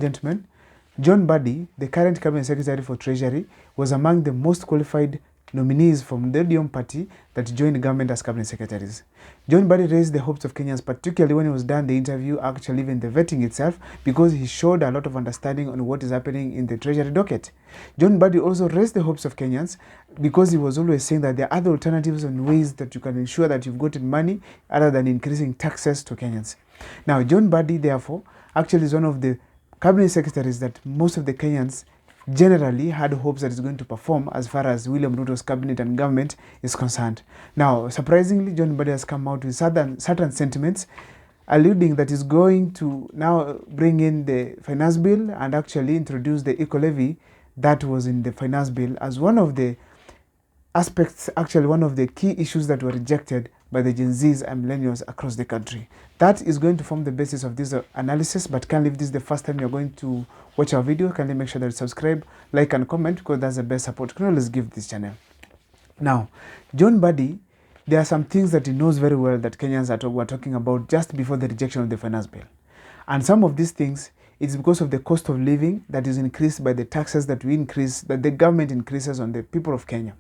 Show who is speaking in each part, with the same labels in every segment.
Speaker 1: Gentlemen, John Mbadi, the current Cabinet Secretary for Treasury, was among the most qualified nominees from the ODM party that joined government as cabinet secretaries. John Mbadi raised the hopes of Kenyans, particularly when he was done the interview, actually even the vetting itself, because he showed a lot of understanding on what is happening in the Treasury docket. John Mbadi also raised the hopes of Kenyans because he was always saying that there are other alternatives and ways that you can ensure that you've gotten money other than increasing taxes to Kenyans. Now, John Mbadi, therefore, actually is one of the cabinet secretaries that most of the Kenyans generally had hopes that is going to perform as far as William Ruto's cabinet and government is concerned. Now, surprisingly, John Mbadi has come out with certain sentiments alluding that he's going to now bring in the finance bill and actually introduce the eco-levy that was in the finance bill as one of the aspects, actually one of the key issues that were rejected by the Gen Zs and millennials across the country. That is going to form the basis of this analysis, but kindly, if this is the first time you're going to watch our video, kindly make sure that you subscribe, like and comment, because that's the best support you can always give this channel. Now, John Mbadi, there are some things that he knows very well that Kenyans were talking about just before the rejection of the finance bill. And some of these things, it's because of the cost of living that is increased by the taxes that the government increases on the people of Kenya.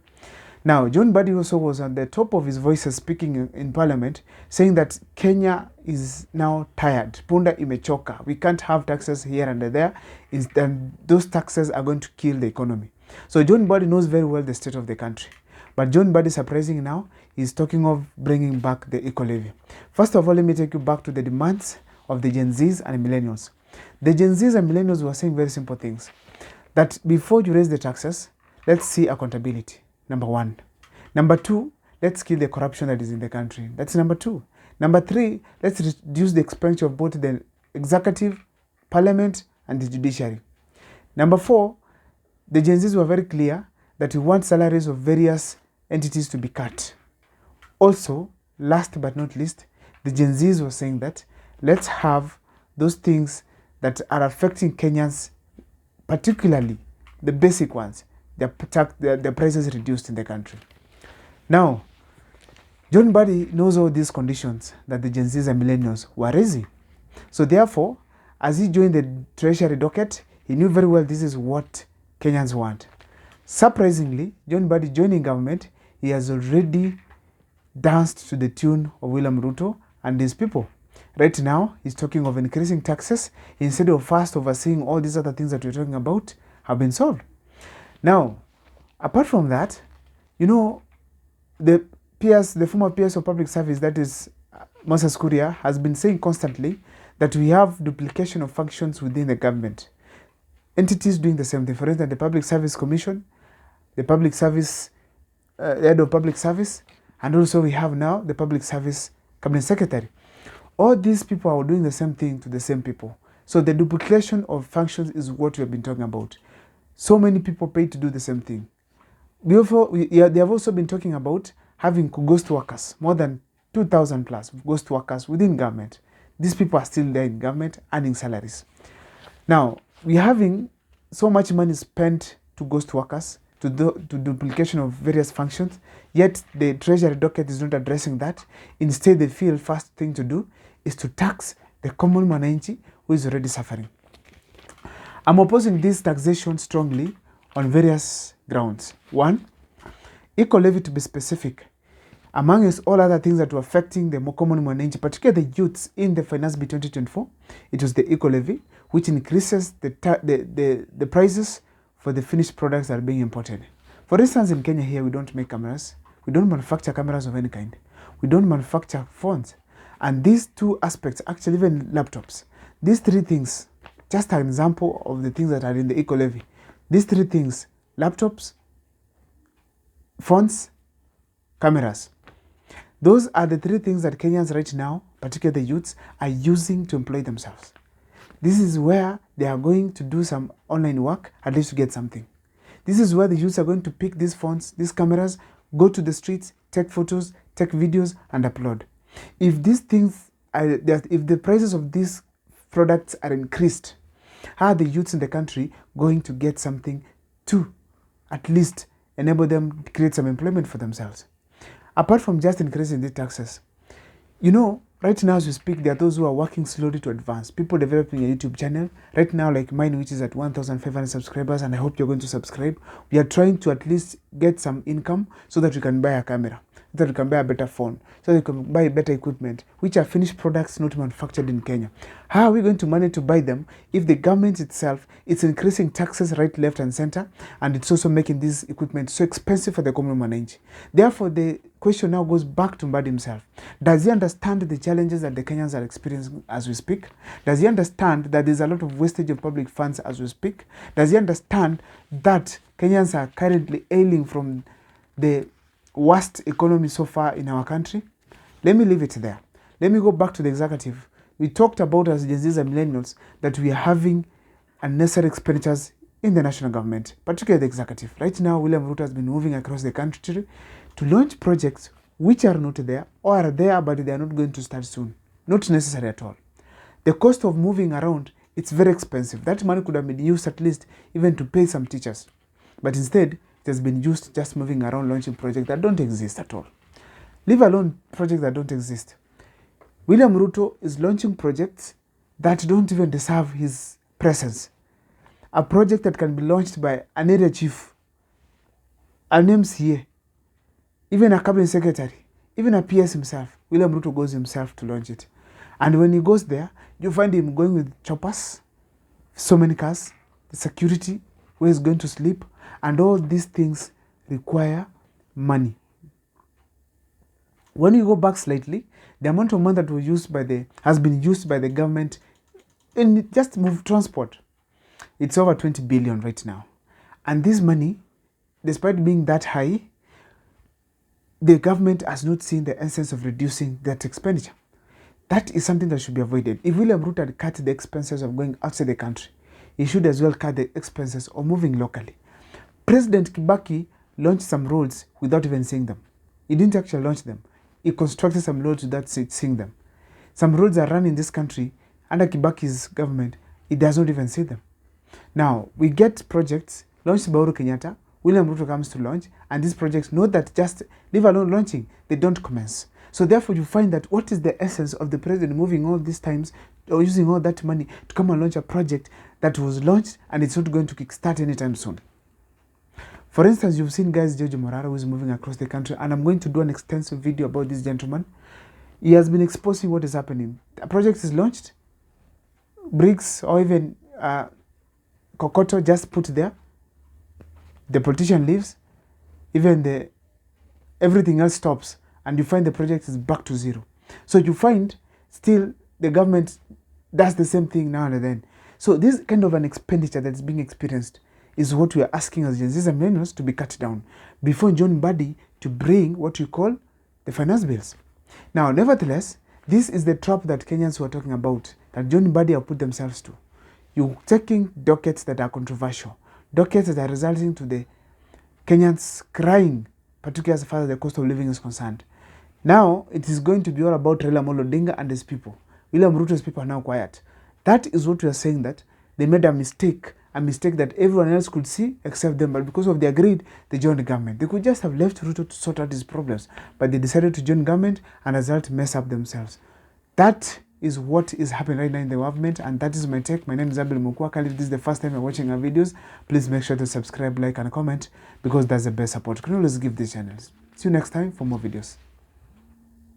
Speaker 1: Now, John Mbadi also was on the top of his voices speaking in parliament, saying that Kenya is now tired. Punda imechoka. We can't have taxes here and there. Instead, those taxes are going to kill the economy. So John Mbadi knows very well the state of the country. But John Mbadi, surprising now, is talking of bringing back the eco-levy. First of all, let me take you back to the demands of the Gen Zs and millennials. The Gen Zs and millennials were saying very simple things. That before you raise the taxes, let's see accountability. Number one. Number two, let's kill the corruption that is in the country. That's number two. Number three, let's reduce the expenditure of both the executive, parliament, and the judiciary. Number four, the Gen Zs were very clear that we want salaries of various entities to be cut. Also, last but not least, the Gen Zs were saying that let's have those things that are affecting Kenyans, particularly the basic ones, the prices reduced in the country. Now, John Mbadi knows all these conditions that the Gen Zs and millennials were raising. So therefore, as he joined the Treasury docket, he knew very well this is what Kenyans want. Surprisingly, John Mbadi joining government, he has already danced to the tune of William Ruto and his people. Right now, he's talking of increasing taxes instead of first overseeing all these other things that we're talking about have been solved. Now, apart from that, you know, the former PS of public service, that is Moses Kuria, has been saying constantly that we have duplication of functions within the government. Entities doing the same thing. For instance, the Public Service Commission, the Public Service, head of public service, and also we have now the Public Service Cabinet Secretary. All these people are doing the same thing to the same people. So the duplication of functions is what we have been talking about. So many people paid to do the same thing. They have also been talking about having ghost workers, more than 2,000 plus ghost workers within government. These people are still there in government earning salaries. Now, we're having so much money spent to ghost workers, to duplication of various functions, yet the Treasury docket is not addressing that. Instead, they feel first thing to do is to tax the common mwananchi who is already suffering. I'm opposing this taxation strongly on various grounds. One, eco-levy, to be specific. Among all other things that were affecting the common mwananchi, particularly the youths in the Finance Bill 2024, it was the eco-levy, which increases the prices for the finished products that are being imported. For instance, in Kenya here, we don't make cameras. We don't manufacture cameras of any kind. We don't manufacture phones. And these two aspects, actually even laptops, these three things, just an example of the things that are in the eco-levy. These three things, laptops, phones, cameras. Those are the three things that Kenyans right now, particularly the youths, are using to employ themselves. This is where they are going to do some online work, at least to get something. This is where the youths are going to pick these phones, these cameras, go to the streets, take photos, take videos, and upload. If these things if the prices of these products are increased, how are the youths in the country going to get something to at least enable them to create some employment for themselves? Apart from just increasing the taxes, you know, right now as we speak, there are those who are working slowly to advance. People developing a YouTube channel. Right now, like mine, which is at 1,500 subscribers, and I hope you're going to subscribe. We are trying to at least get some income so that we can buy a camera, so that we can buy a better phone, so that we can buy better equipment, which are finished products not manufactured in Kenya. How are we going to manage to buy them if the government itself is increasing taxes right, left, and center, and it's also making this equipment so expensive for the common man? Therefore, the question now goes back to Mbadi himself. Does he understand the challenges that the Kenyans are experiencing as we speak? Does he understand that there's a lot of wastage of public funds as we speak? Does he understand that Kenyans are currently ailing from the worst economy so far in our country? Let me leave it there. Let me go back to the executive. We talked about as Gen Zs and millennials that we are having unnecessary expenditures in the national government, particularly the executive. Right now, William Ruto has been moving across the country to launch projects which are not there or are there but they are not going to start soon. Not necessary at all. The cost of moving around, it's very expensive. That money could have been used at least even to pay some teachers. But instead, it has been used just moving around launching projects that don't exist at all. Leave alone projects that don't exist. William Ruto is launching projects that don't even deserve his presence. A project that can be launched by an area chief, an MCA, even a cabinet secretary, even a PS himself. William Ruto goes himself to launch it. And when he goes there, you find him going with choppers, so many cars, the security, where he's going to sleep, and all these things require money. When you go back slightly, the amount of money that was used has been used by the government in just transport, it's over 20 billion right now. And this money, despite being that high, the government has not seen the essence of reducing that expenditure. That is something that should be avoided. If William Ruto had cut the expenses of going outside the country, he should as well cut the expenses of moving locally. President Kibaki launched some roads without even seeing them. He didn't actually launch them. He constructed some roads without seeing them. Some roads are run in this country under Kibaki's government. He does not even see them. Now, we get projects launched by Uhuru Kenyatta. William Ruto comes to launch, and these projects, not that just leave alone launching, they don't commence. So therefore, you find that what is the essence of the president moving all these times or using all that money to come and launch a project that was launched and it's not going to kickstart anytime soon? For instance, you've seen guys George Morara, who is moving across the country, and I'm going to do an extensive video about this gentleman. He has been exposing what is happening. A project is launched, bricks or even Kokoto just put there. The politician leaves, even everything else stops, and you find the project is back to zero. So you find still the government does the same thing now and then. So this kind of an expenditure that's being experienced is what we are asking as Gen Zs and millennials to be cut down before John Mbadi to bring what we call the finance bills. Now, nevertheless, this is the trap that Kenyans were talking about, that John Mbadi have put themselves to. You're taking dockets that are controversial, dockets that are resulting to the Kenyans crying, particularly as far as the cost of living is concerned. Now, it is going to be all about Raila Amolo Odinga and his people. William Ruto's people are now quiet. That is what we are saying, that they made a mistake that everyone else could see except them. But because of their greed, they joined the government. They could just have left Ruto to sort out his problems, but they decided to join government and as a result mess up themselves. That is what is happening right now in the government, and that is my take. My name is Abel Mukwaka. If this is the first time you're watching our videos, please make sure to subscribe, like, and comment, because that's the best support. You can always give these channels. See you next time for more videos.